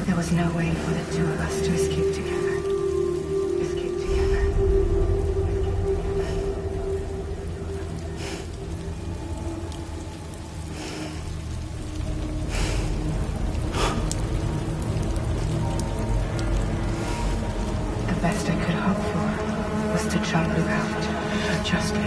There was no way for the two of us to escape together. Escape together. The best I could hope for was to jump you out. Just you.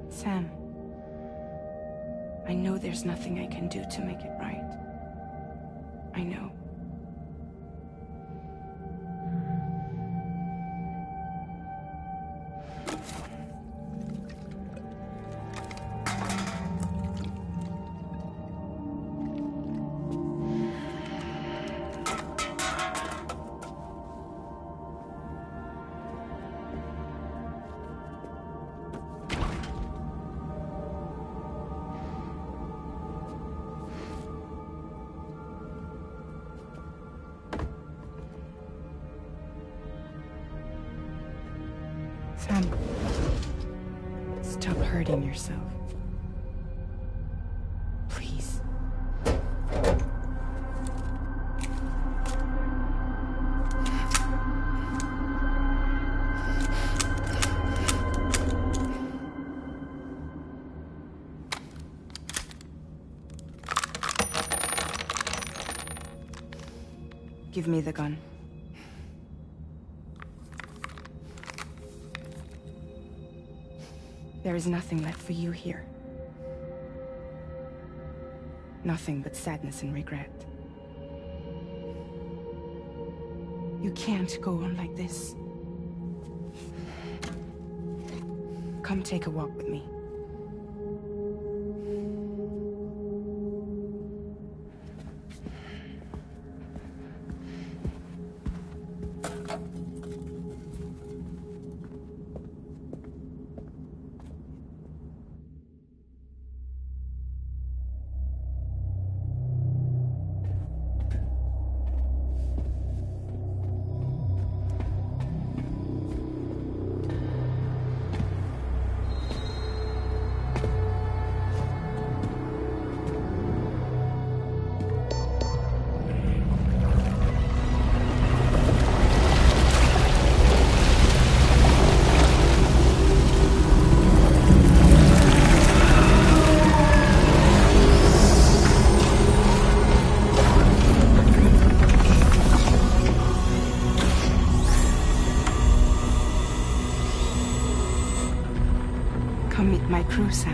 Sam, I know there's nothing I can do to make it right. I know. Sam, stop hurting yourself. Please. Give me the gun. There is nothing left for you here. Nothing but sadness and regret. You can't go on like this. Come take a walk with me. Come meet my crew, Sam.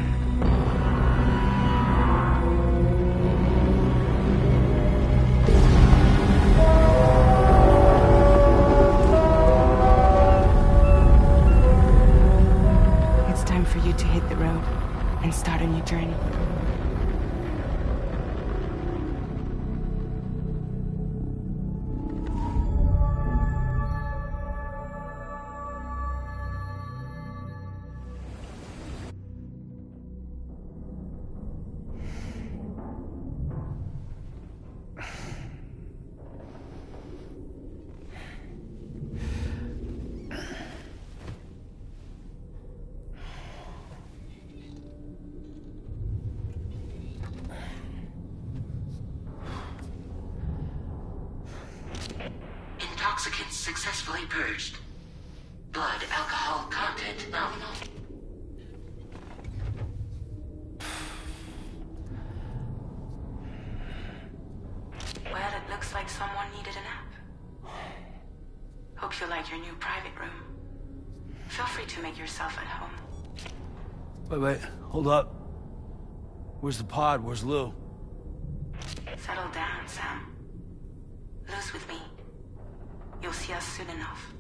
It's time for you to hit the road and start a new journey. Intoxicants successfully purged. Blood alcohol content nominal. Well, it looks like someone needed a nap. Hope you like your new private room. Feel free to make yourself at home. Wait, hold up. Where's the pod? Where's Lou? Settle down, Sam. Lou's with me. You'll see us soon enough.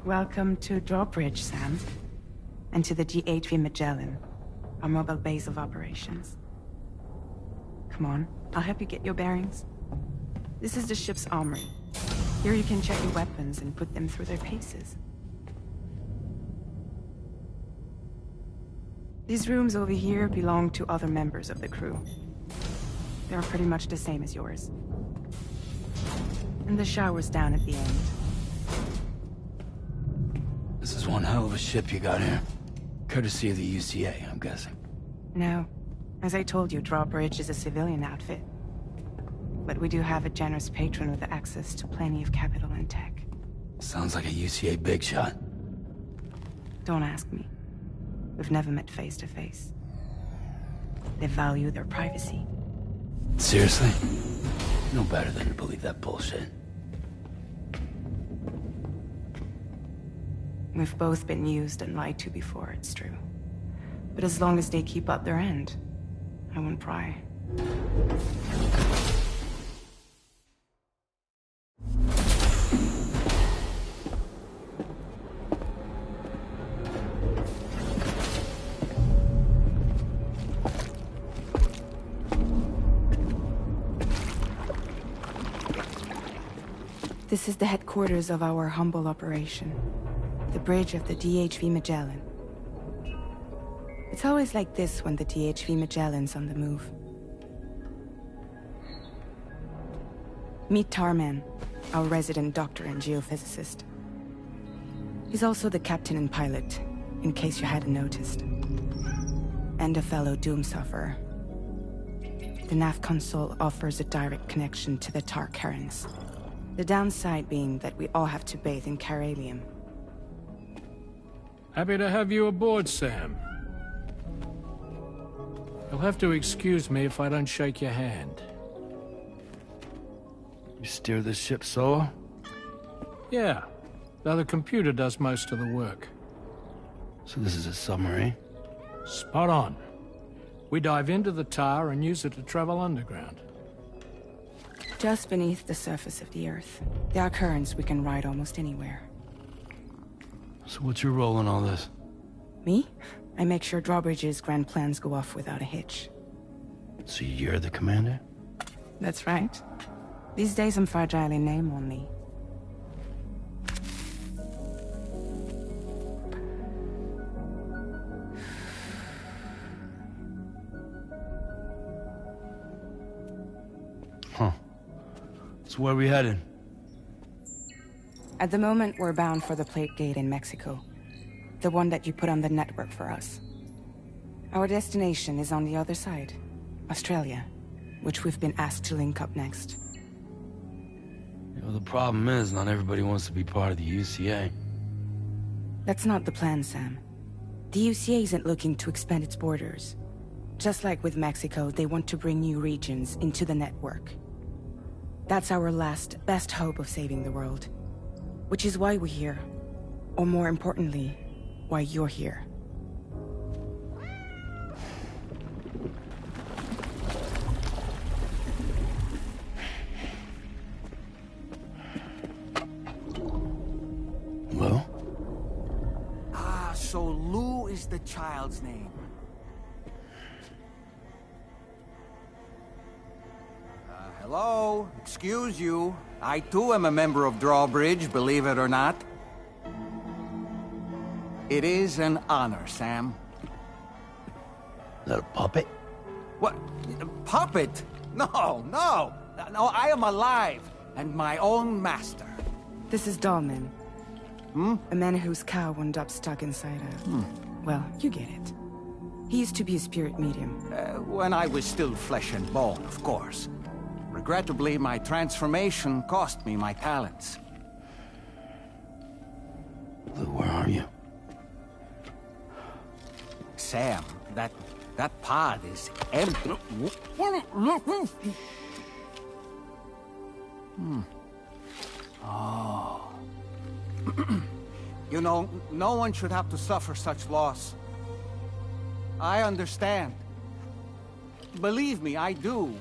Welcome to Drawbridge, Sam. And to the GHV Magellan, our mobile base of operations. Come on. I'll help you get your bearings. This is the ship's armory. Here you can check your weapons and put them through their paces. These rooms over here belong to other members of the crew. They're pretty much the same as yours. And the shower's down at the end. This is one hell of a ship you got here. Courtesy of the UCA, I'm guessing. No. As I told you, Drawbridge is a civilian outfit. But we do have a generous patron with access to plenty of capital and tech. Sounds like a UCA big shot. Don't ask me. We've never met face to face. They value their privacy. Seriously? No better than to believe that bullshit. We've both been used and lied to before, it's true. But as long as they keep up their end, I won't pry. This is the headquarters of our humble operation. The bridge of the DHV Magellan. It's always like this when the DHV Magellan's on the move. Meet Tarman, our resident doctor and geophysicist. He's also the captain and pilot, in case you hadn't noticed. And a fellow doom sufferer. The nav console offers a direct connection to the Tar currents. The downside being that we all have to bathe in caralium. Happy to have you aboard, Sam. You'll have to excuse me if I don't shake your hand. You steer this ship solo? Yeah, though the computer does most of the work. So this is a submarine? Spot on. We dive into the tar and use it to travel underground. Just beneath the surface of the Earth. There are currents we can ride almost anywhere. So what's your role in all this? Me? I make sure Drawbridge's grand plans go off without a hitch. So you're the commander? That's right. These days I'm fragile in name only. Huh. So where are we headed? At the moment, we're bound for the Plate Gate in Mexico. The one that you put on the network for us. Our destination is on the other side, Australia, which we've been asked to link up next. You know, the problem is, not everybody wants to be part of the UCA. That's not the plan, Sam. The UCA isn't looking to expand its borders. Just like with Mexico, they want to bring new regions into the network. That's our last, best hope of saving the world. Which is why we're here. Or more importantly, why you're here. Well? Ah, so Lou is the child's name. Hello? Excuse you. I too am a member of Drawbridge, believe it or not. It is an honor, Sam. Is that a puppet? What? Puppet? No, no! No, I am alive, and my own master. This is Dahlman. A man whose cow wound up stuck inside a... Well, you get it. He used to be a spirit medium. When I was still flesh and bone, of course. Regrettably, my transformation cost me my talents. Lou, where are you? Sam, that pod is empty. Oh. You know, no one should have to suffer such loss. I understand. Believe me, I do.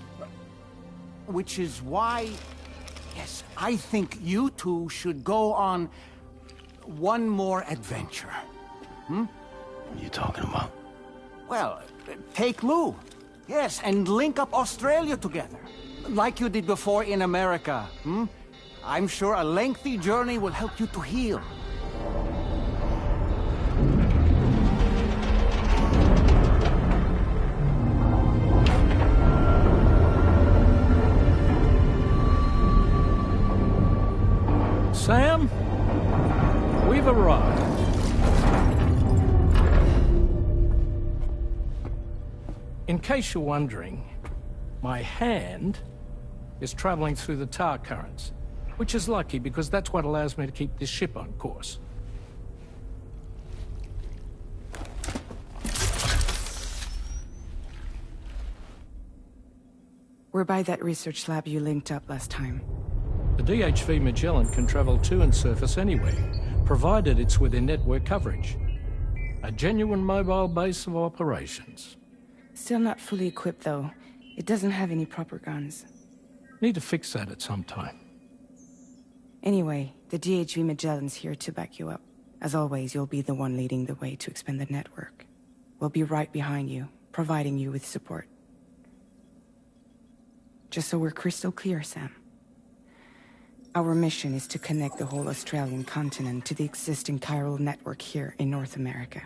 Which is why, yes, I think you two should go on one more adventure. What are you talking about? Well, take Lou. Yes, and link up Australia together. Like you did before in America, hmm? I'm sure a lengthy journey will help you to heal. Sam, we've arrived. In case you're wondering, my hand is traveling through the tower currents, which is lucky because that's what allows me to keep this ship on course. We're by that research lab you linked up last time. The DHV Magellan can travel to and surface anywhere, provided it's within network coverage. A genuine mobile base of operations. Still not fully equipped, though. It doesn't have any proper guns. Need to fix that at some time. Anyway, the DHV Magellan's here to back you up. As always, you'll be the one leading the way to expand the network. We'll be right behind you, providing you with support. Just so we're crystal clear, Sam. Our mission is to connect the whole Australian continent to the existing chiral network here in North America.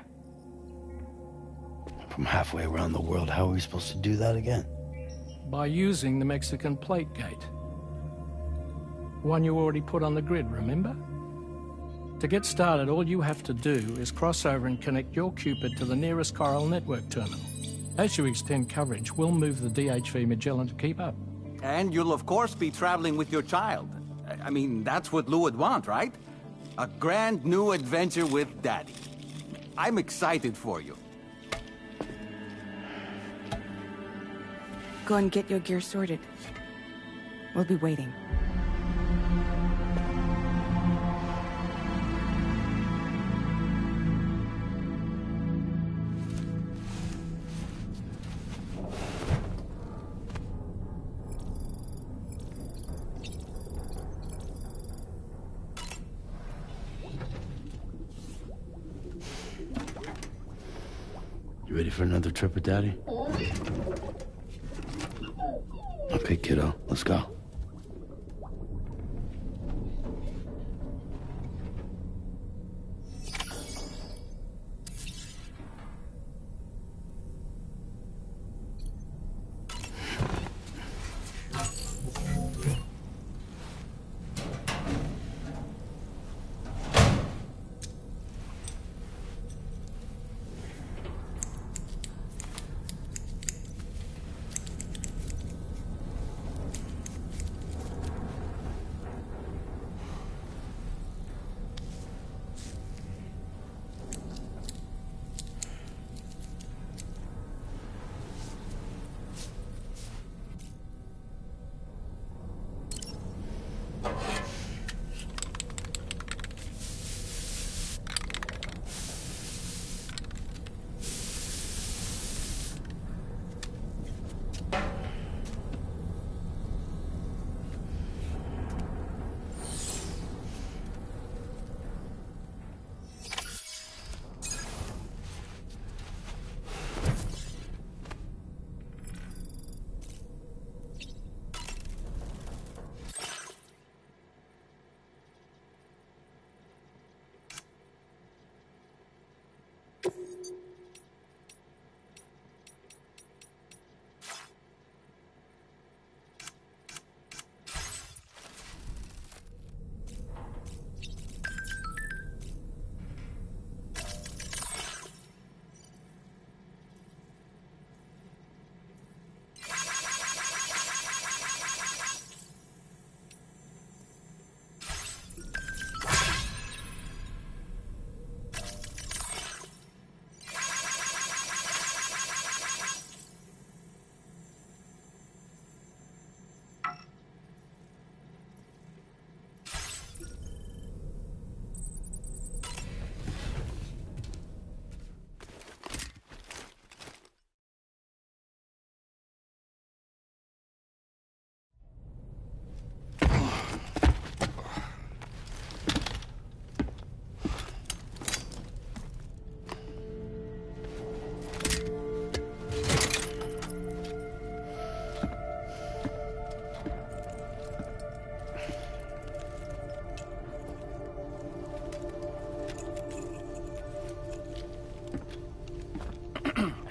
From halfway around the world, how are we supposed to do that again? By using the Mexican plate gate. One you already put on the grid, remember? To get started, all you have to do is cross over and connect your Cupid to the nearest chiral network terminal. As you extend coverage, we'll move the DHV Magellan to keep up. And you'll of course be traveling with your child. I mean, that's what Lou would want, right? A grand new adventure with Daddy. I'm excited for you. Go and get your gear sorted. We'll be waiting. You ready for another trip with Daddy? Okay, kiddo, let's go.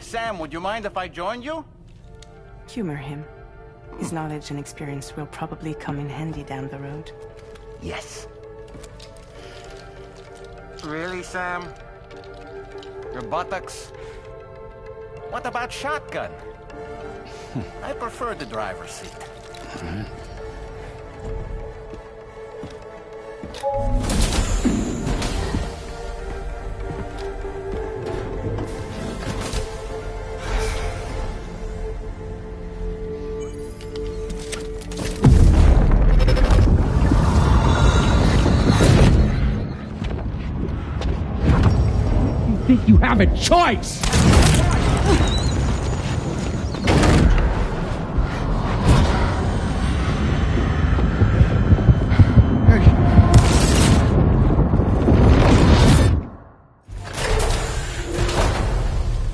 Sam, would you mind if I joined you? Humor him. His knowledge and experience will probably come in handy down the road. Yes. Really, Sam? Your buttocks? What about shotgun? I prefer the driver's seat. Think you have a choice?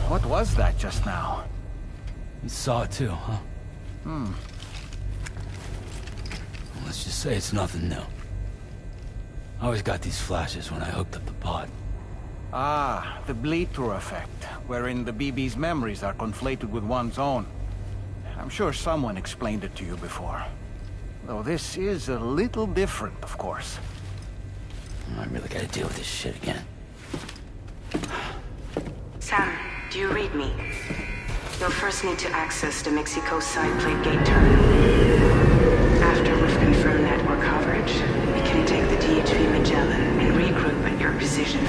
What was that just now? You saw it too, huh? Let's just say it's nothing new. I always got these flashes when I hooked up the pod. Ah, the bleed-through effect, wherein the BB's memories are conflated with one's own. I'm sure someone explained it to you before. Though this is a little different, of course. I really gotta deal with this shit again. Sam, do you read me? You'll first need to access the Mexico side plate gate terminal. After we've confirmed network coverage, we can take the DHV Magellan and regroup at your position.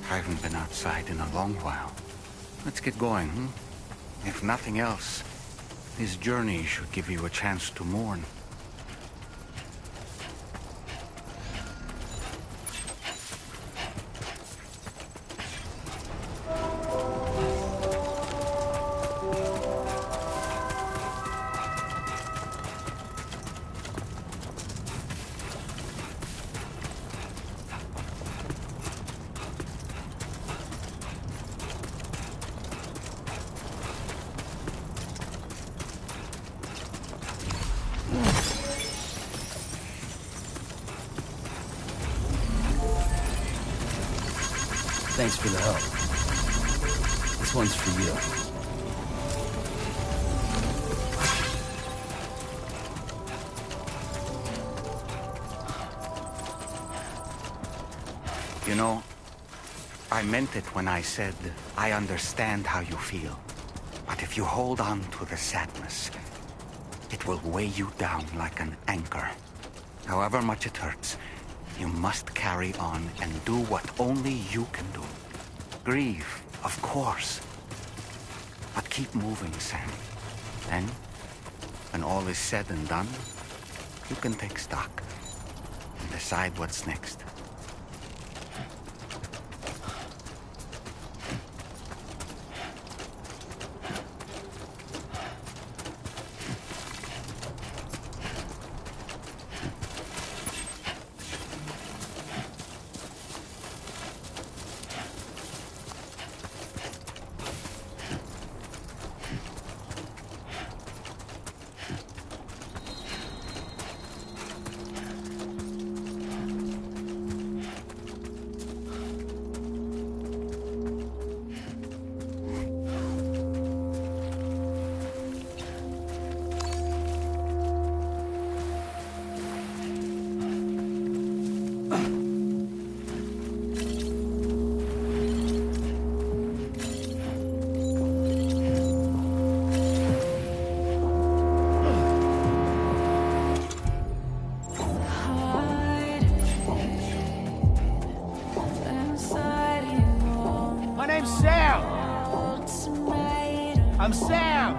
I haven't been outside in a long while. Let's get going, hmm? If nothing else, this journey should give you a chance to mourn. Thanks for the help. This one's for you. You know, I meant it when I said, I understand how you feel. But if you hold on to the sadness, it will weigh you down like an anchor. However much it hurts, you must carry on and do what only you can do. Grieve, of course. But keep moving, Sam. Then, when all is said and done, you can take stock and decide what's next. I'm Sam!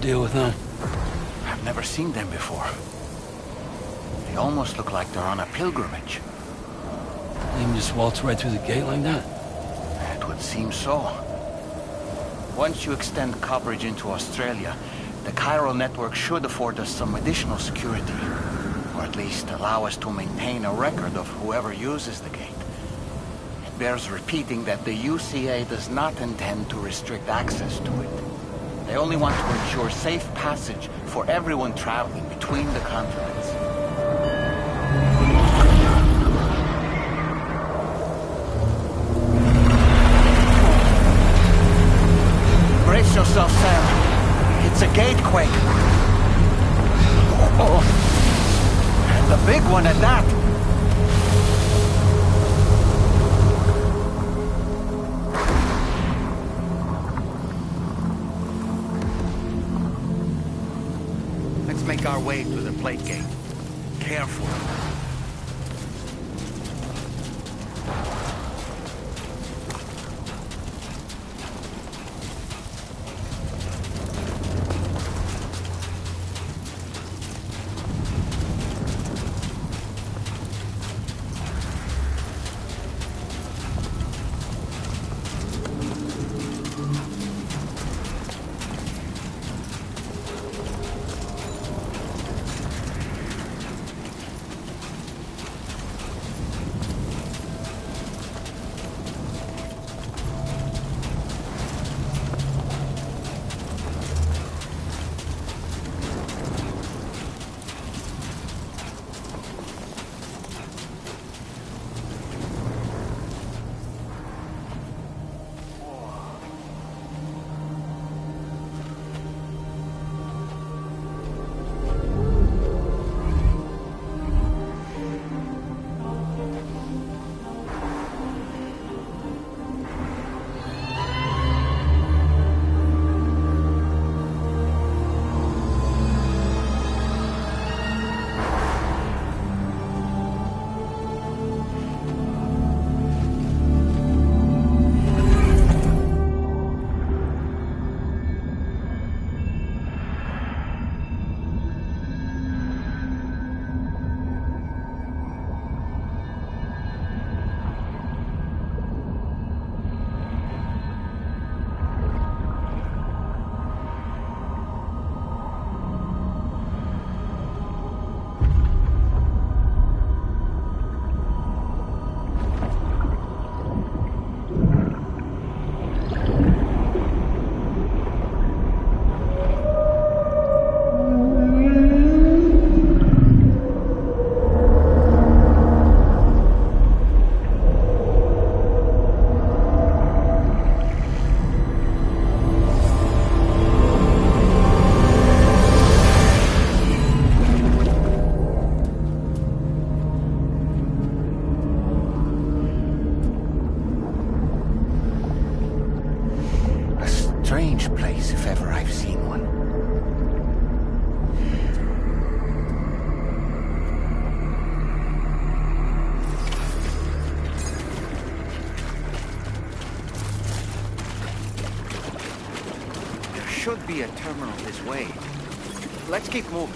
deal with them? I've never seen them before. They almost look like they're on a pilgrimage. They can just waltz right through the gate like that? It would seem so. Once you extend coverage into Australia, the chiral network should afford us some additional security. Or at least allow us to maintain a record of whoever uses the gate. It bears repeating that the UCA does not intend to restrict access to it. They only want to ensure safe passage for everyone traveling between the continents. Brace yourself, Sam. It's a gatequake. Oh, and a big one at that. Let's make our way to the plate gate. Careful. Strange place, if ever I've seen one. There should be a terminal this way. Let's keep moving.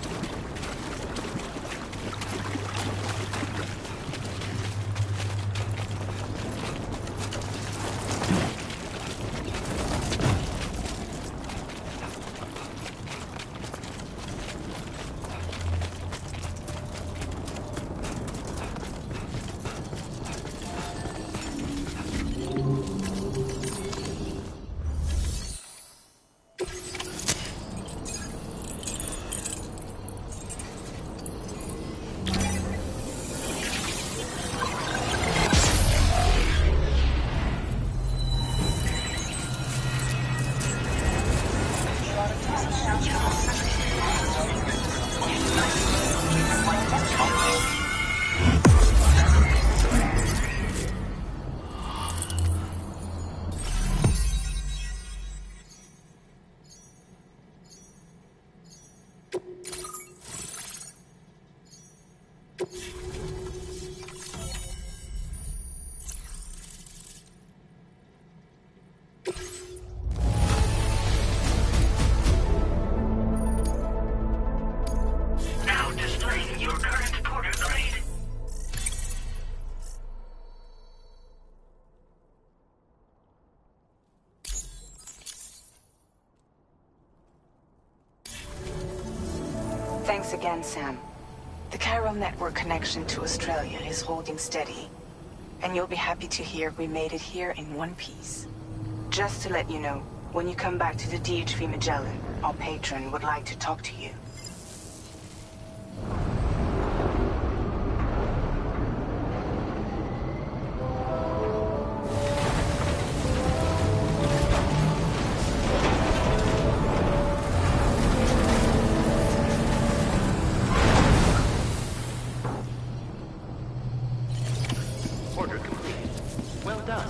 Thanks again, Sam. The chiral network connection to Australia is holding steady. And you'll be happy to hear we made it here in one piece. Just to let you know, when you come back to the DS2 Magellan, our patron would like to talk to you. Order complete. Well done.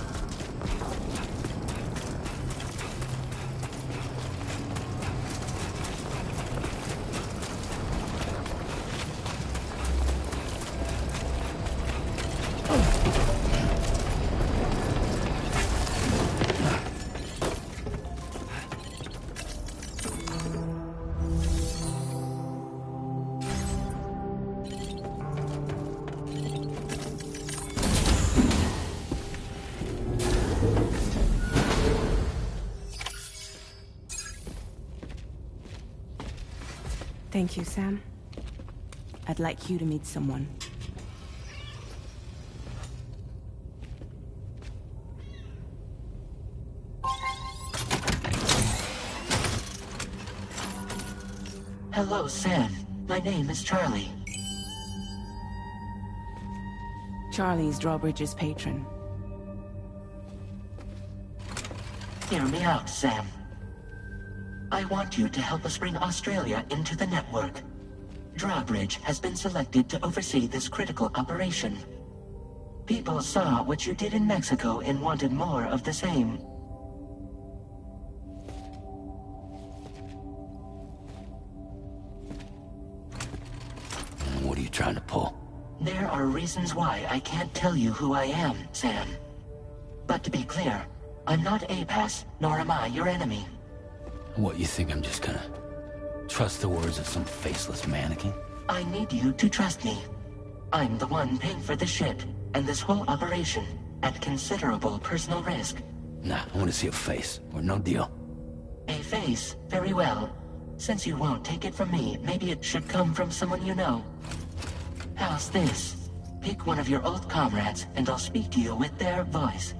Thank you, Sam. I'd like you to meet someone. Hello, Sam. My name is Charlie. Charlie's Drawbridge's patron. Hear me out, Sam. I want you to help us bring Australia into the network. Drawbridge has been selected to oversee this critical operation. People saw what you did in Mexico and wanted more of the same. What are you trying to pull? There are reasons why I can't tell you who I am, Sam. But to be clear, I'm not APAS, nor am I your enemy. What, you think I'm just gonna trust the words of some faceless mannequin? I need you to trust me. I'm the one paying for the ship and this whole operation at considerable personal risk. Nah, I want to see a face, or no deal. A face? Very well. Since you won't take it from me, maybe it should come from someone you know. How's this? Pick one of your old comrades, and I'll speak to you with their voice.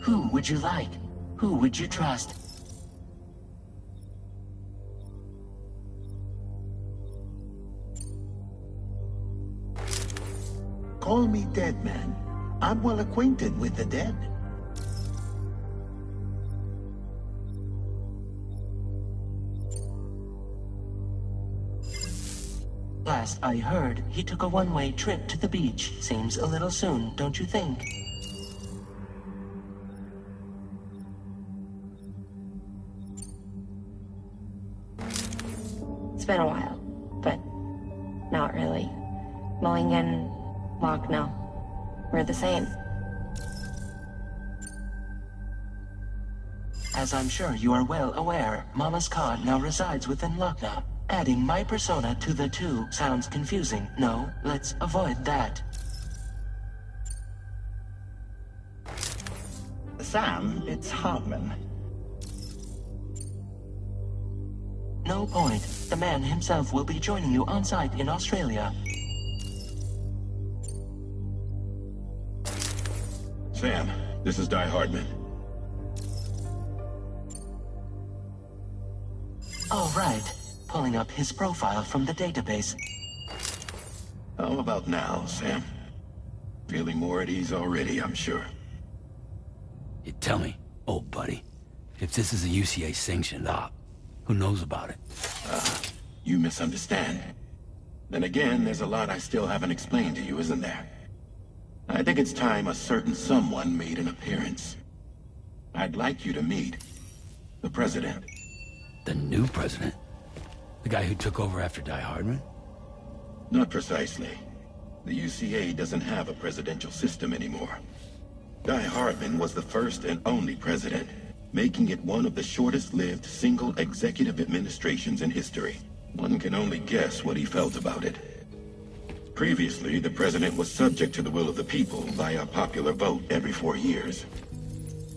Who would you like? Who would you trust? Call me Dead Man. I'm well acquainted with the dead. Last I heard, he took a one-way trip to the beach. Seems a little soon, don't you think? It's been a while, but not really. Mulligan, Lochno, we're the same. As I'm sure you are well aware, Mama's Khan now resides within Lochna. Adding my persona to the two sounds confusing. No, let's avoid that. Sam, it's Hartman. No point. The man himself will be joining you on site in Australia. Sam, this is Di Hardman. All right. Pulling up his profile from the database. How about now, Sam? Feeling more at ease already, I'm sure. You tell me, old buddy, if this is a UCA-sanctioned op, who knows about it? You misunderstand. Then again, there's a lot I still haven't explained to you, isn't there? I think it's time a certain someone made an appearance. I'd like you to meet the President. The new president? The guy who took over after Di Hardman? Not precisely. The UCA doesn't have a presidential system anymore. Di Hardman was the first and only president, making it one of the shortest-lived single executive administrations in history. One can only guess what he felt about it. Previously, the president was subject to the will of the people via popular vote every 4 years.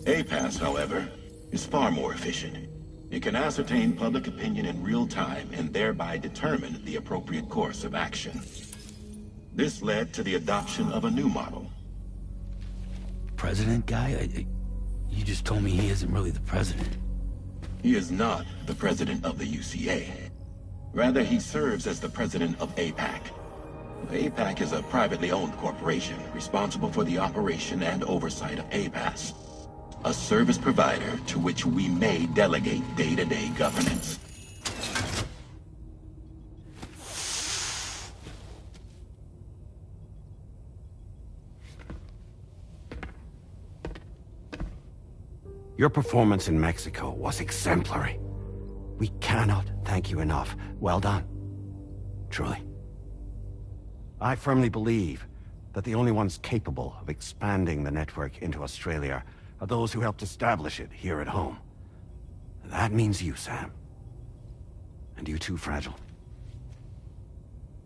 APAS, however, is far more efficient. It can ascertain public opinion in real time and thereby determine the appropriate course of action. This led to the adoption of a new model. President guy? You just told me he isn't really the president. He is not the president of the UCA. Rather, he serves as the president of APAC. APAC is a privately owned corporation responsible for the operation and oversight of APAS, a service provider to which we may delegate day-to-day governance. Your performance in Mexico was exemplary. We cannot thank you enough. Well done. Truly. I firmly believe that the only ones capable of expanding the network into Australia are those who helped establish it here at home. That means you, Sam. And you too, Fragile.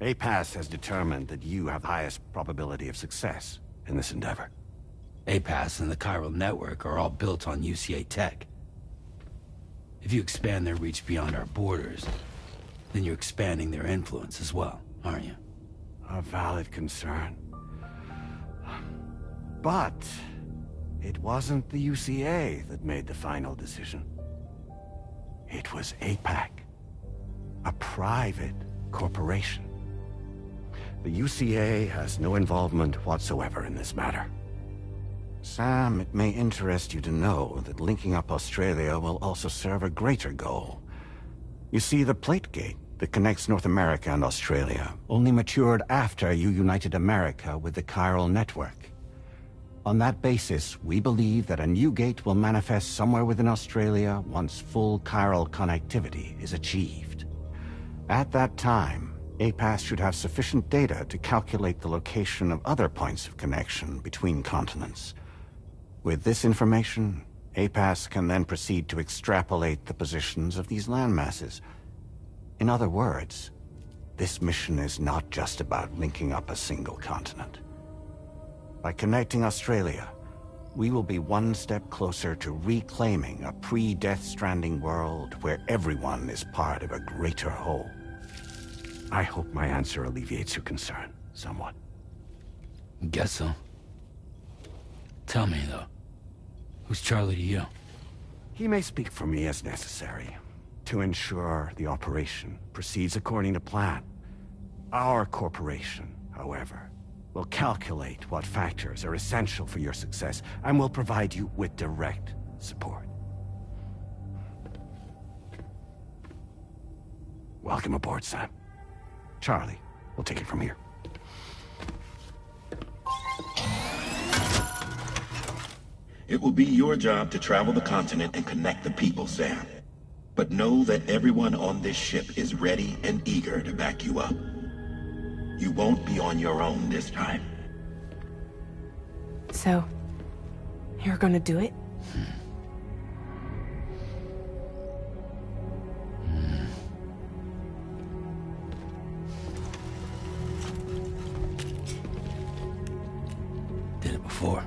APAS has determined that you have the highest probability of success in this endeavor. APAS and the chiral network are all built on UCA tech. If you expand their reach beyond our borders, then you're expanding their influence as well, aren't you? A valid concern. But it wasn't the UCA that made the final decision. It was APAC, a private corporation. The UCA has no involvement whatsoever in this matter. Sam, it may interest you to know that linking up Australia will also serve a greater goal. You see, the plate gate that connects North America and Australia only matured after you united America with the chiral network. On that basis, we believe that a new gate will manifest somewhere within Australia once full chiral connectivity is achieved. At that time, APAS should have sufficient data to calculate the location of other points of connection between continents. With this information, APAS can then proceed to extrapolate the positions of these landmasses. In other words, this mission is not just about linking up a single continent. By connecting Australia, we will be one step closer to reclaiming a pre-Death Stranding world where everyone is part of a greater whole. I hope my answer alleviates your concern somewhat. Guess so. Tell me, though, who's Charlie to you? He may speak for me as necessary, to ensure the operation proceeds according to plan. Our corporation, however, will calculate what factors are essential for your success, and will provide you with direct support. Welcome aboard, Sam. Charlie, we'll take it from here. It will be your job to travel the continent and connect the people, Sam. But know that everyone on this ship is ready and eager to back you up. You won't be on your own this time. So, you're gonna do it? Did it before.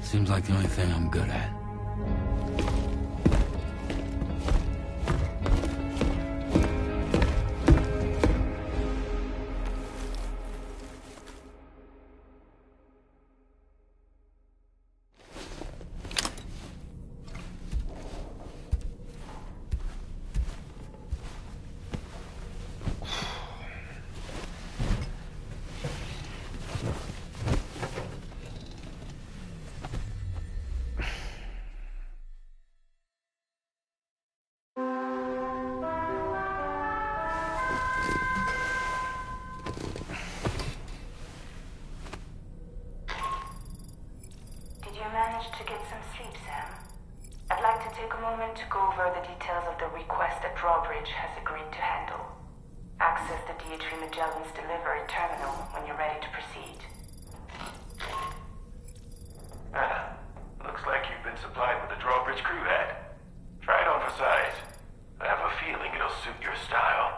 Seems like the only thing I'm good at. To get some sleep, Sam. I'd like to take a moment to go over the details of the request that Drawbridge has agreed to handle. Access the D3 Magellan's delivery terminal when you're ready to proceed. Looks like you've been supplied with a Drawbridge crew hat. Try it on for size. I have a feeling it'll suit your style.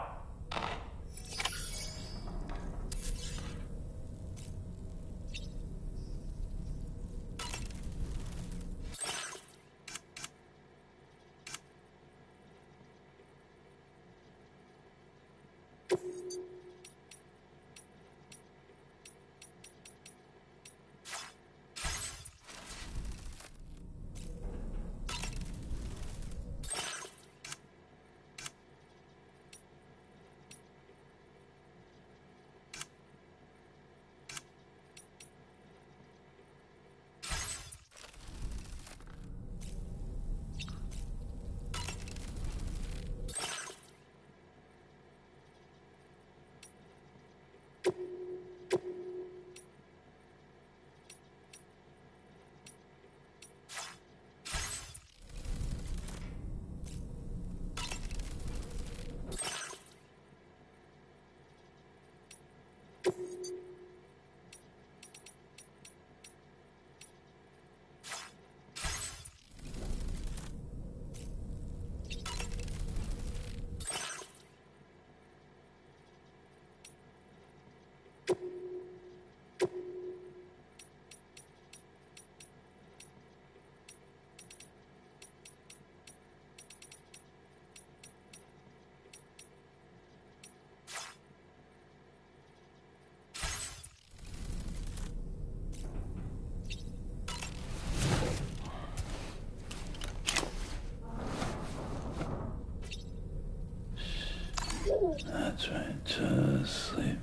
That's right, just sleep.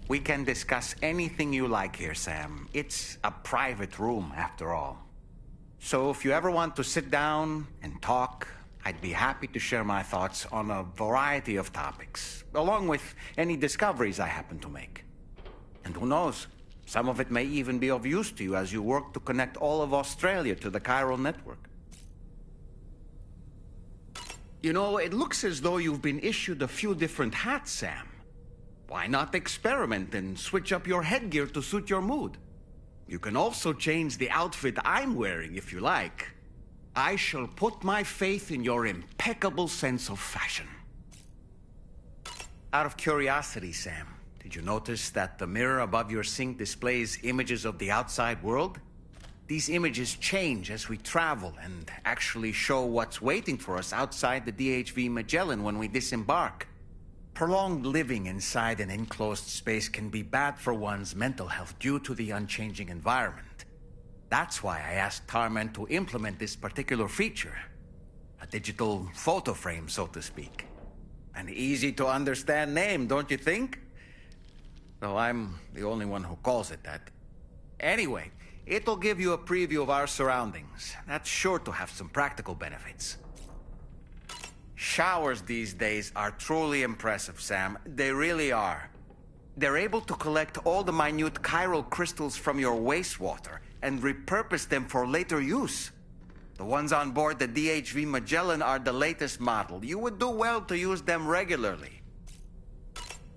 We can discuss anything you like here, Sam. It's a private room, after all. So if you ever want to sit down and talk, I'd be happy to share my thoughts on a variety of topics, along with any discoveries I happen to make. And who knows, some of it may even be of use to you as you work to connect all of Australia to the chiral network. You know, it looks as though you've been issued a few different hats, Sam. Why not experiment and switch up your headgear to suit your mood? You can also change the outfit I'm wearing if you like. I shall put my faith in your impeccable sense of fashion. Out of curiosity, Sam, did you notice that the mirror above your sink displays images of the outside world? These images change as we travel and actually show what's waiting for us outside the DHV Magellan when we disembark. Prolonged living inside an enclosed space can be bad for one's mental health due to the unchanging environment. That's why I asked Tarman to implement this particular feature. A digital photo frame, so to speak. An easy-to-understand name, don't you think? Though I'm the only one who calls it that. Anyway, it'll give you a preview of our surroundings. That's sure to have some practical benefits. Showers these days are truly impressive, Sam. They really are. They're able to collect all the minute chiral crystals from your wastewater and repurpose them for later use. The ones on board the DHV Magellan are the latest model. You would do well to use them regularly.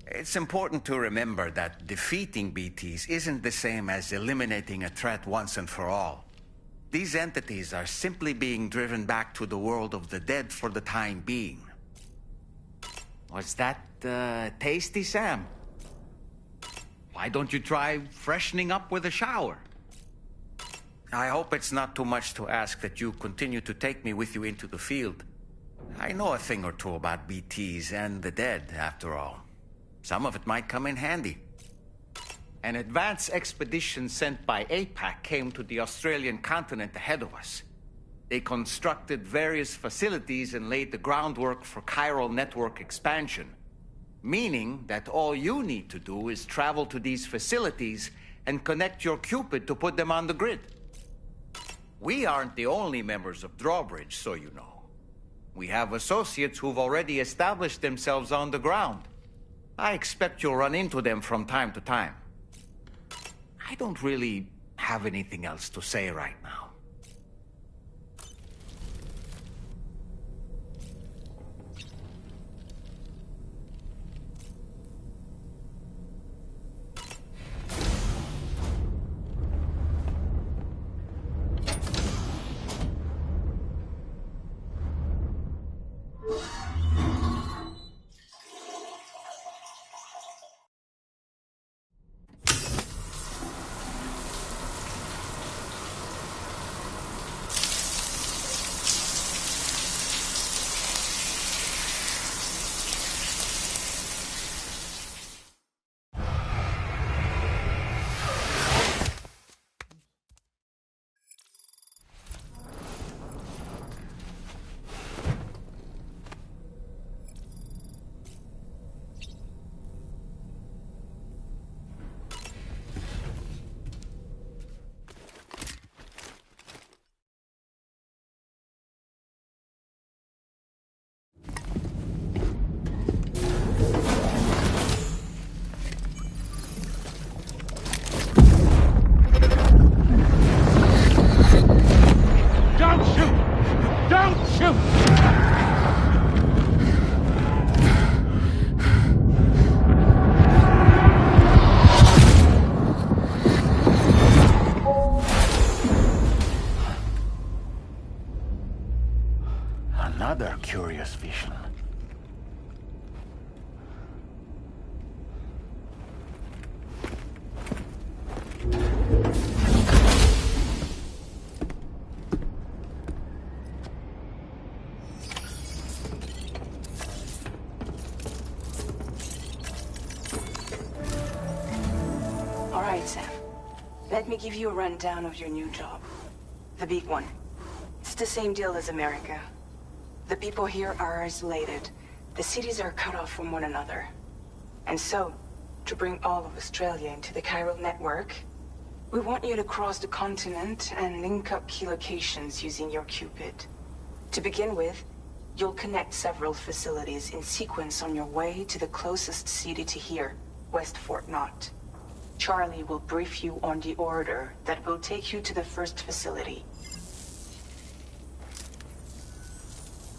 It's important to remember that defeating BTs isn't the same as eliminating a threat once and for all. These entities are simply being driven back to the world of the dead for the time being. Was that, tasty, Sam? Why don't you try freshening up with a shower? I hope it's not too much to ask that you continue to take me with you into the field. I know a thing or two about BTs and the dead, after all. Some of it might come in handy. An advance expedition sent by APAC came to the Australian continent ahead of us. They constructed various facilities and laid the groundwork for chiral network expansion, meaning that all you need to do is travel to these facilities and connect your Cupid to put them on the grid. We aren't the only members of Drawbridge, so you know. We have associates who've already established themselves on the ground. I expect you'll run into them from time to time. I don't really have anything else to say right now. Another curious vision. All right, Sam. Let me give you a rundown of your new job. The big one. It's the same deal as America. The people here are isolated. The cities are cut off from one another. And so, to bring all of Australia into the chiral network, we want you to cross the continent and link up key locations using your Cupid. To begin with, you'll connect several facilities in sequence on your way to the closest city to here, West Fort Knott. Charlie will brief you on the order that will take you to the first facility.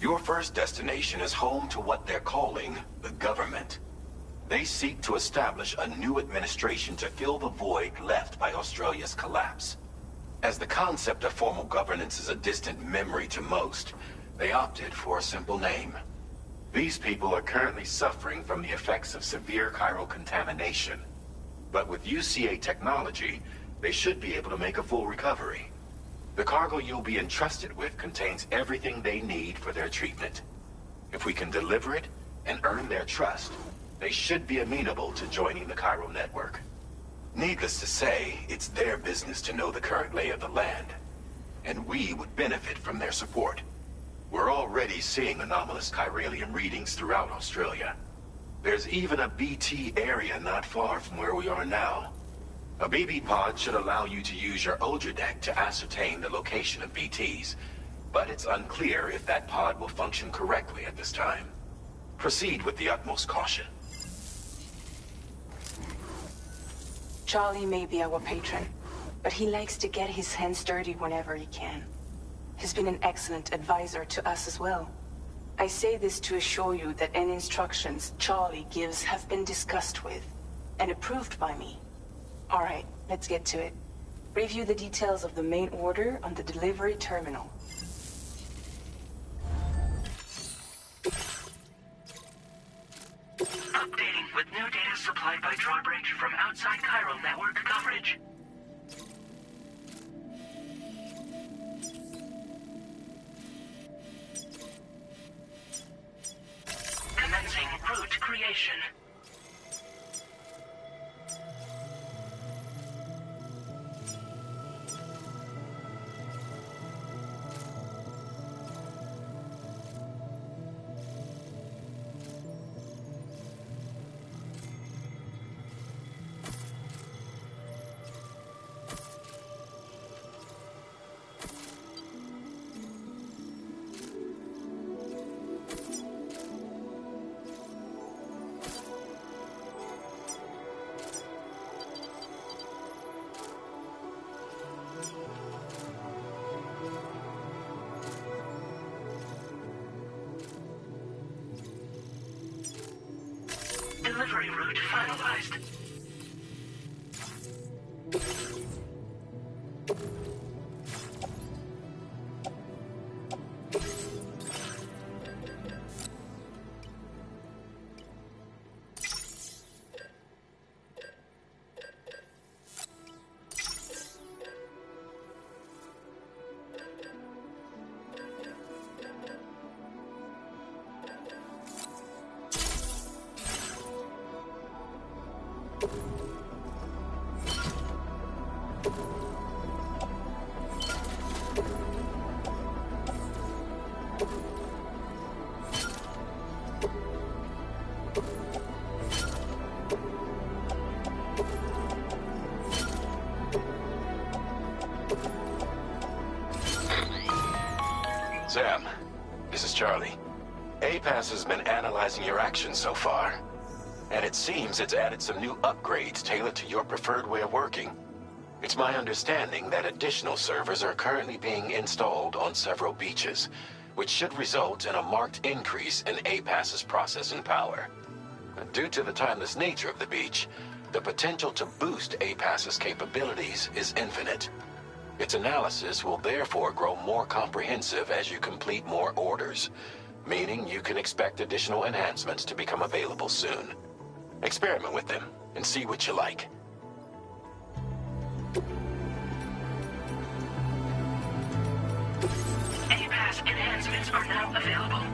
Your first destination is home to what they're calling the government. They seek to establish a new administration to fill the void left by Australia's collapse. As the concept of formal governance is a distant memory to most, they opted for a simple name. These people are currently suffering from the effects of severe chiral contamination. But with UCA technology, they should be able to make a full recovery. The cargo you'll be entrusted with contains everything they need for their treatment. If we can deliver it and earn their trust, they should be amenable to joining the chiral network. Needless to say, it's their business to know the current lay of the land, and we would benefit from their support. We're already seeing anomalous chiralium readings throughout Australia. There's even a BT area not far from where we are now. A BB pod should allow you to use your Ultra deck to ascertain the location of BTs, but it's unclear if that pod will function correctly at this time. Proceed with the utmost caution. Charlie may be our patron, but he likes to get his hands dirty whenever he can. He's been an excellent advisor to us as well. I say this to assure you that any instructions Charlie gives have been discussed with and approved by me. All right, let's get to it. Review the details of the main order on the delivery terminal. Updating with new data supplied by Drawbridge from outside chiral network coverage. Commencing route creation. Delivery route finalized. Sam, this is Charlie. APAS has been analyzing your actions so far, and it seems it's added some new upgrades tailored to your preferred way of working. It's my understanding that additional servers are currently being installed on several beaches, which should result in a marked increase in APAS's processing power. Due to the timeless nature of the beach, the potential to boost APAS's capabilities is infinite. Its analysis will therefore grow more comprehensive as you complete more orders, meaning you can expect additional enhancements to become available soon. Experiment with them and see what you like. APAS enhancements are now available.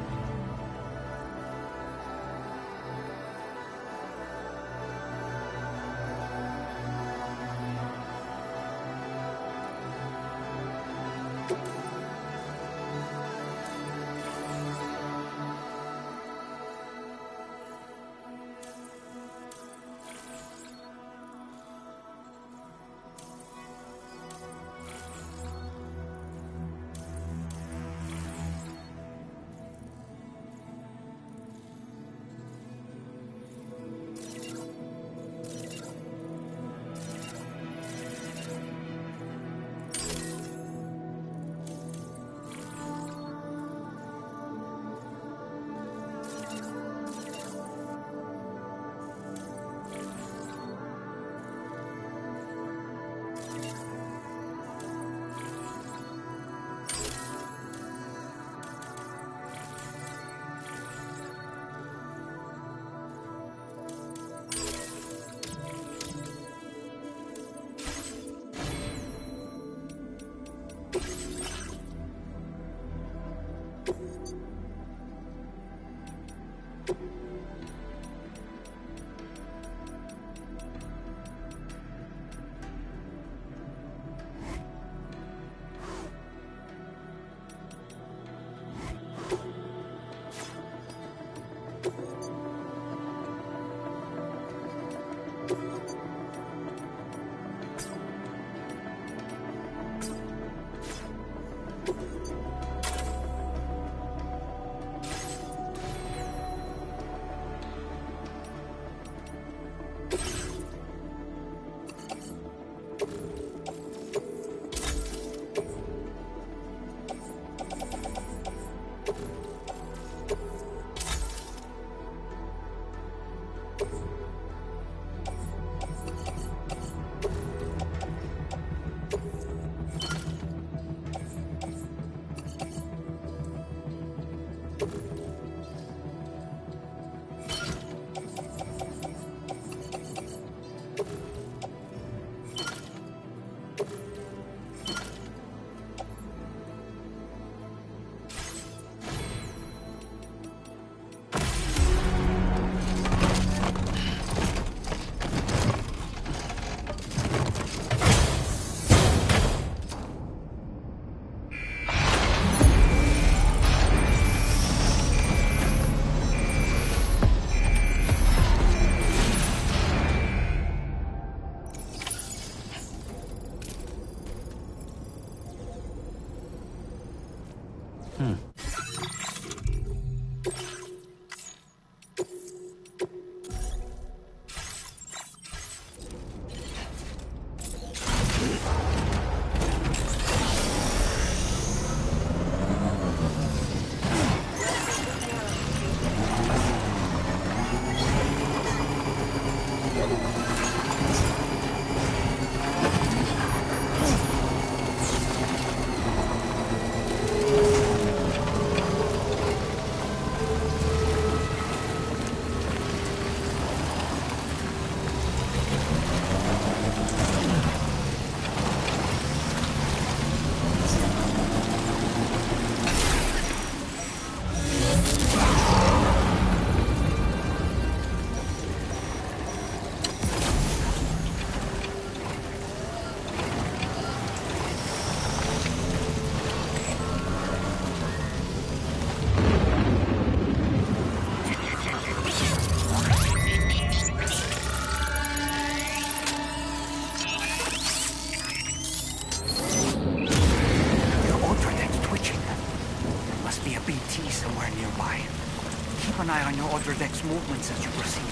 Keep an eye on your other deck's movements as you proceed.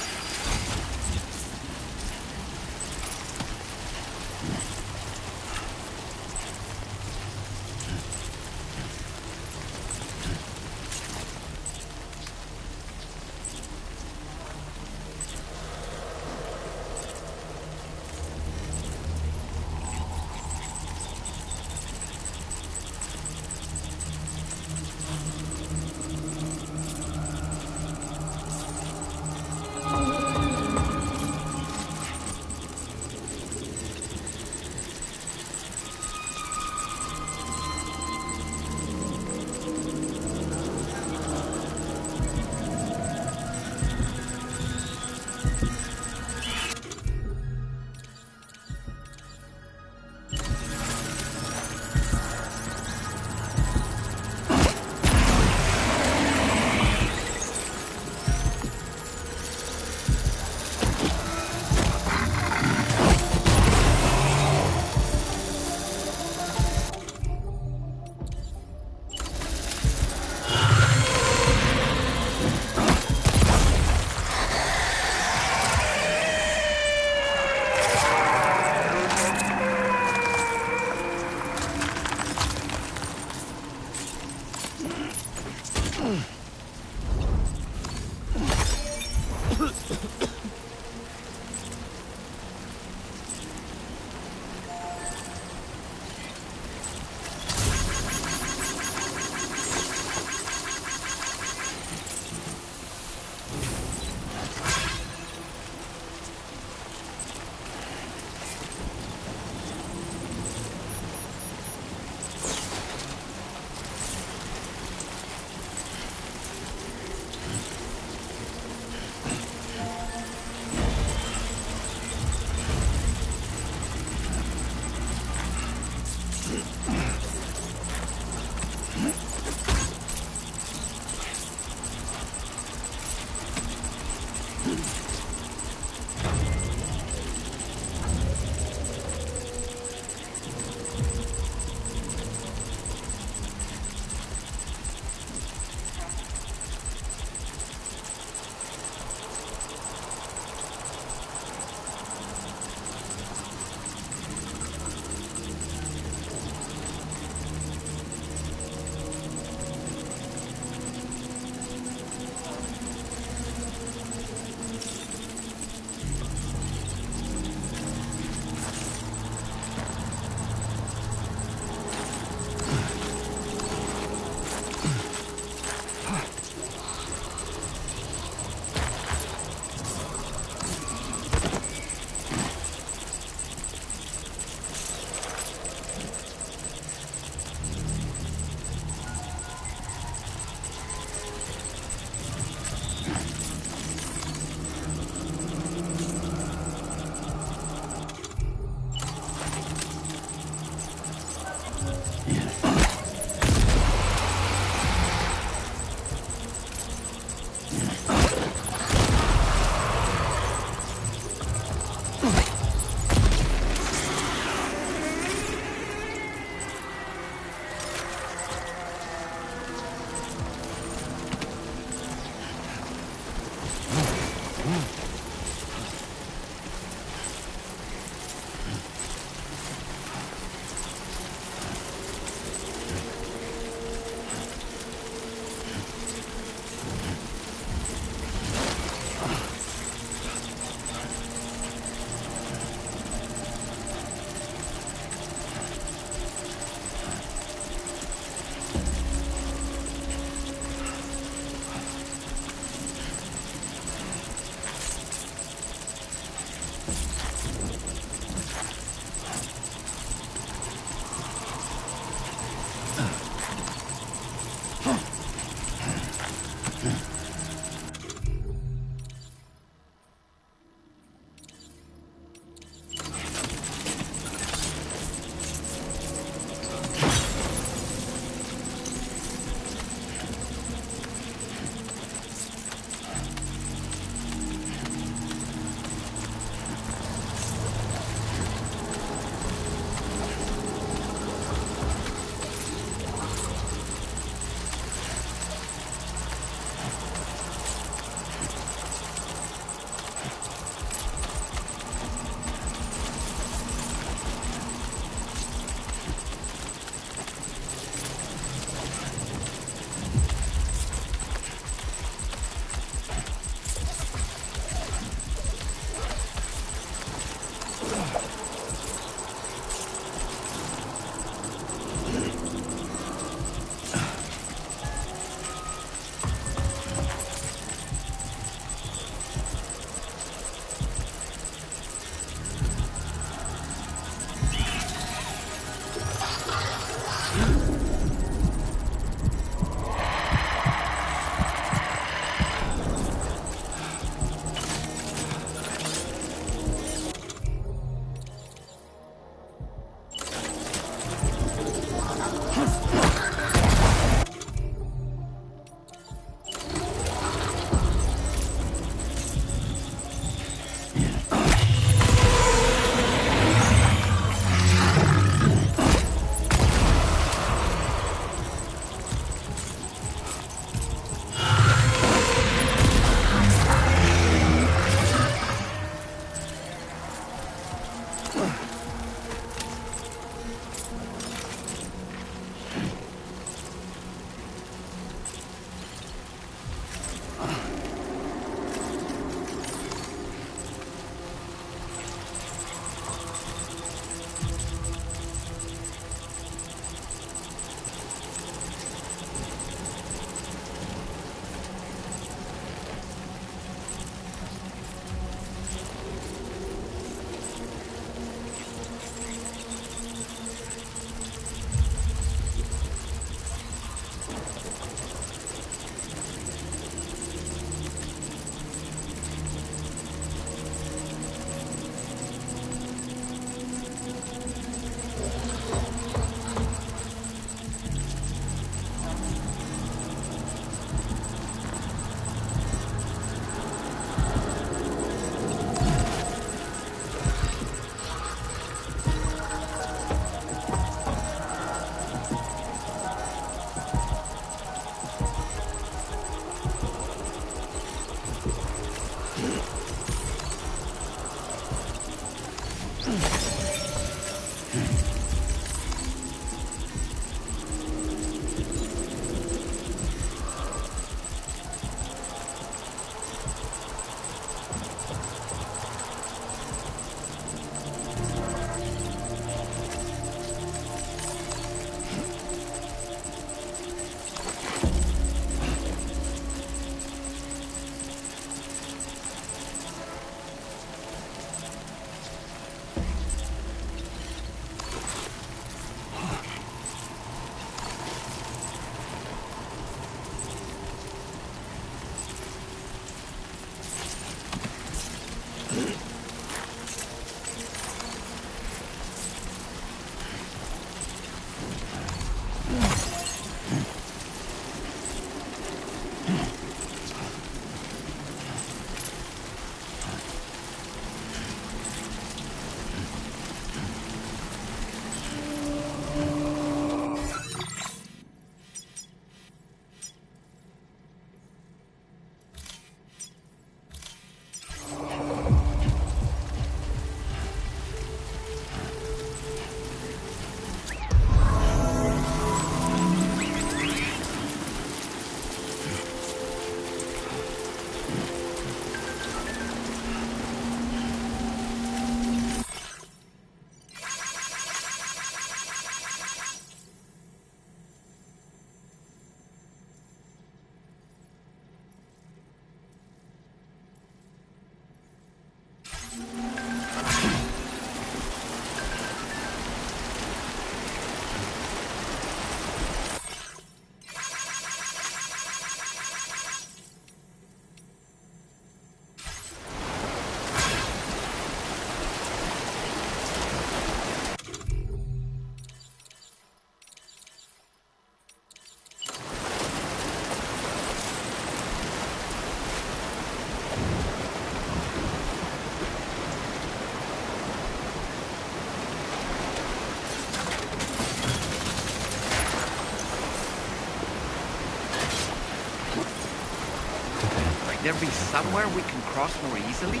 There be somewhere we can cross more easily?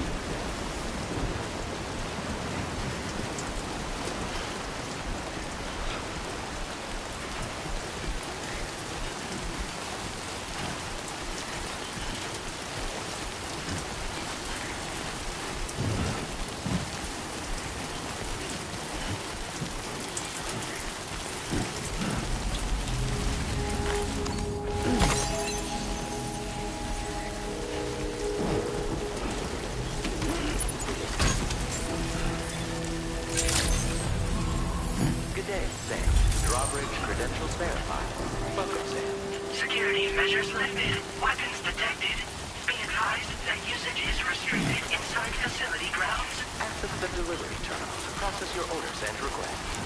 Security measures lifted. Weapons detected. Be advised that usage is restricted inside facility grounds. Access the delivery terminal to process your orders and requests.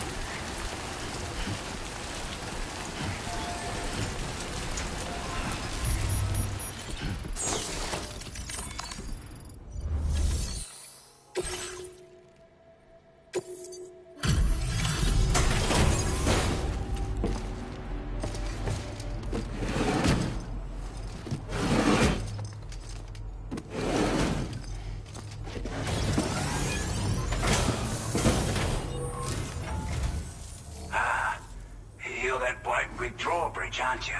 Aren't you?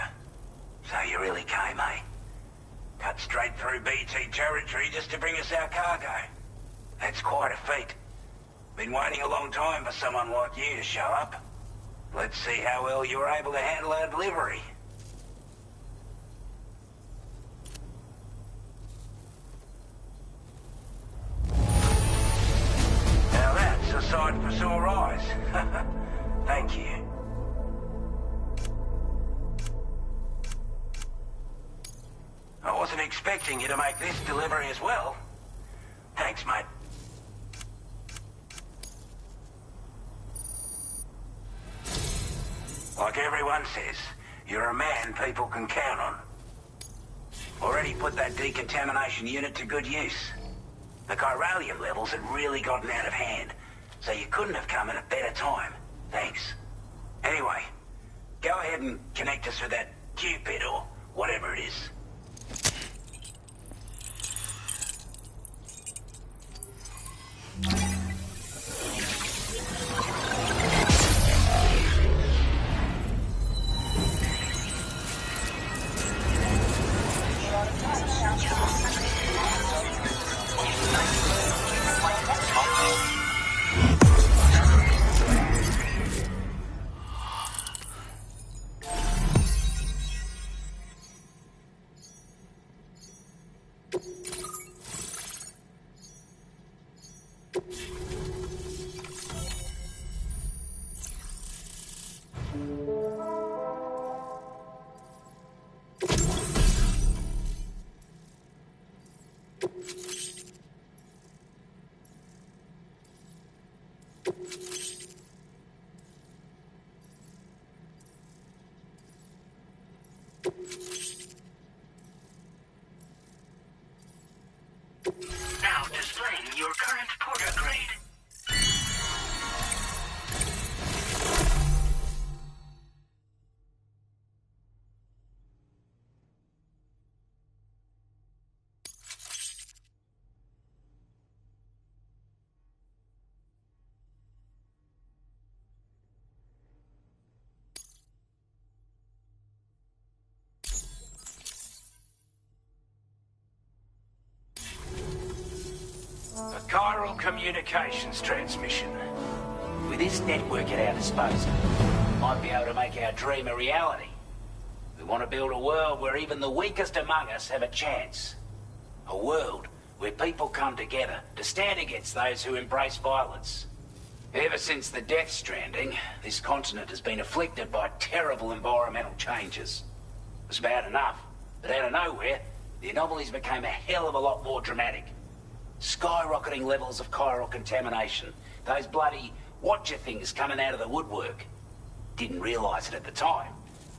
So you really came, eh? Cut straight through BT territory just to bring us our cargo. That's quite a feat. Been waiting a long time for someone like you to show up. Let's see how well you were able to handle our delivery. Now that's a sight for sore eyes. Thank you. I wasn't expecting you to make this delivery as well. Thanks, mate. Like everyone says, you're a man people can count on. Already put that decontamination unit to good use. The chiralium levels had really gotten out of hand, so you couldn't have come at a better time. Thanks. Anyway, go ahead and connect us with that Cupid or whatever it is. Now displaying your current porter grade. A chiral communications transmission. With this network at our disposal, we might be able to make our dream a reality. We want to build a world where even the weakest among us have a chance. A world where people come together to stand against those who embrace violence. Ever since the Death Stranding, this continent has been afflicted by terrible environmental changes. It was bad enough, but out of nowhere, the anomalies became a hell of a lot more dramatic. Skyrocketing levels of chiral contamination. Those bloody watcher things coming out of the woodwork. Didn't realize it at the time,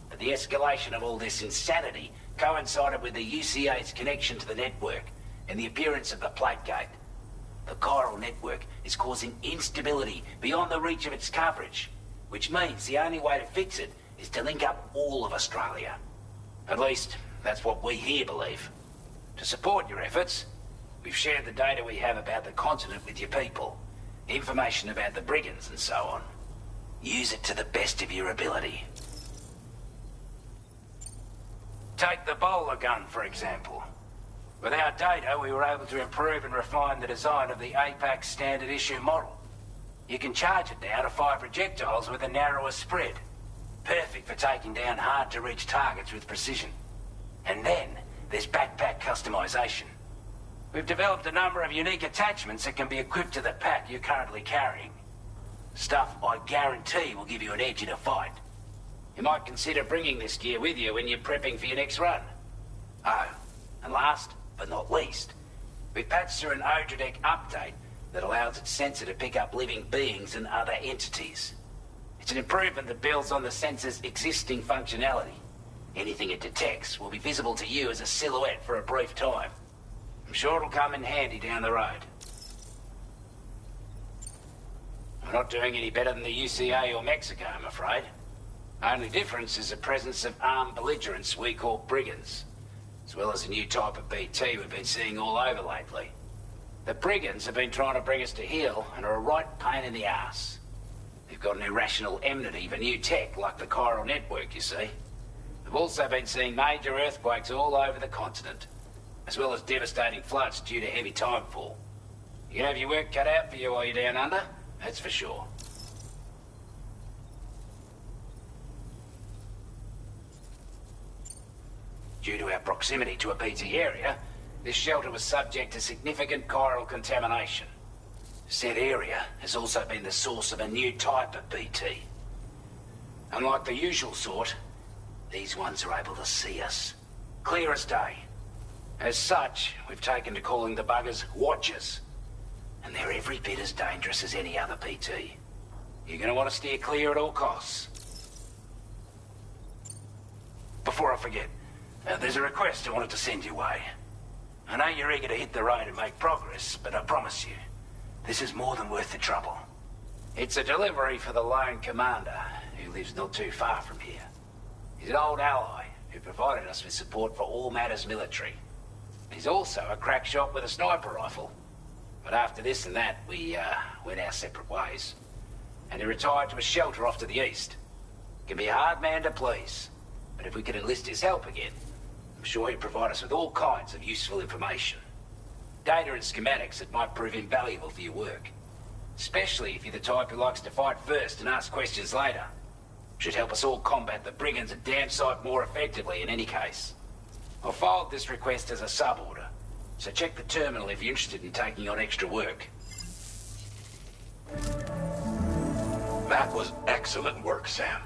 but the escalation of all this insanity coincided with the UCA's connection to the network and the appearance of the plate gate. The chiral network is causing instability beyond the reach of its coverage, which means the only way to fix it is to link up all of Australia. At least, that's what we here believe. To support your efforts, we've shared the data we have about the continent with your people. Information about the brigands and so on. Use it to the best of your ability. Take the bowler gun, for example. With our data, we were able to improve and refine the design of the APAC standard issue model. You can charge it now to fire projectiles with a narrower spread. Perfect for taking down hard-to-reach targets with precision. And then, there's backpack customization. We've developed a number of unique attachments that can be equipped to the pack you're currently carrying. Stuff I guarantee will give you an edge in a fight. You might consider bringing this gear with you when you're prepping for your next run. Oh, and last but not least, we've patched through an Odradek update that allows its sensor to pick up living beings and other entities. It's an improvement that builds on the sensor's existing functionality. Anything it detects will be visible to you as a silhouette for a brief time. I'm sure it'll come in handy down the road. We're not doing any better than the UCA or Mexico, I'm afraid. Only difference is the presence of armed belligerents we call brigands, as well as a new type of BT we've been seeing all over lately. The brigands have been trying to bring us to heel and are a right pain in the ass. They've got an irrational enmity for new tech like the chiral network, you see. We've also been seeing major earthquakes all over the continent, as well as devastating floods due to heavy timefall. You can have your work cut out for you while you're down under, that's for sure. Due to our proximity to a BT area, this shelter was subject to significant chiral contamination. Said area has also been the source of a new type of BT. Unlike the usual sort, these ones are able to see us. Clear as day. As such, we've taken to calling the buggers Watchers. And they're every bit as dangerous as any other BT. You're gonna want to steer clear at all costs. Before I forget, there's a request I wanted to send your way. I know you're eager to hit the road and make progress, but I promise you, this is more than worth the trouble. It's a delivery for the lone commander, who lives not too far from here. He's an old ally who provided us with support for all matters military. He's also a crack shot with a sniper rifle. But after this and that, we went our separate ways. And he retired to a shelter off to the east. Can be a hard man to please, but if we could enlist his help again, I'm sure he'd provide us with all kinds of useful information. Data and schematics that might prove invaluable for your work. Especially if you're the type who likes to fight first and ask questions later. Should help us all combat the brigands a damn sight more effectively in any case. I'll forward this request as a sub-order, so check the terminal if you're interested in taking on extra work. That was excellent work, Sam.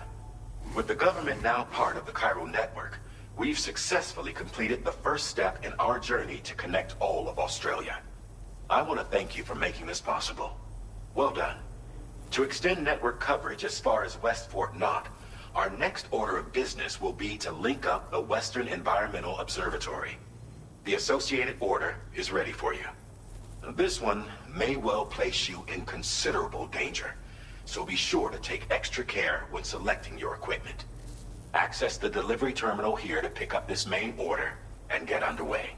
With the government now part of the chiral network, we've successfully completed the first step in our journey to connect all of Australia. I want to thank you for making this possible. Well done. To extend network coverage as far as West Fort Knott, our next order of business will be to link up the Western Environmental Observatory. The associated order is ready for you. This one may well place you in considerable danger, so be sure to take extra care when selecting your equipment. Access the delivery terminal here to pick up this main order and get underway.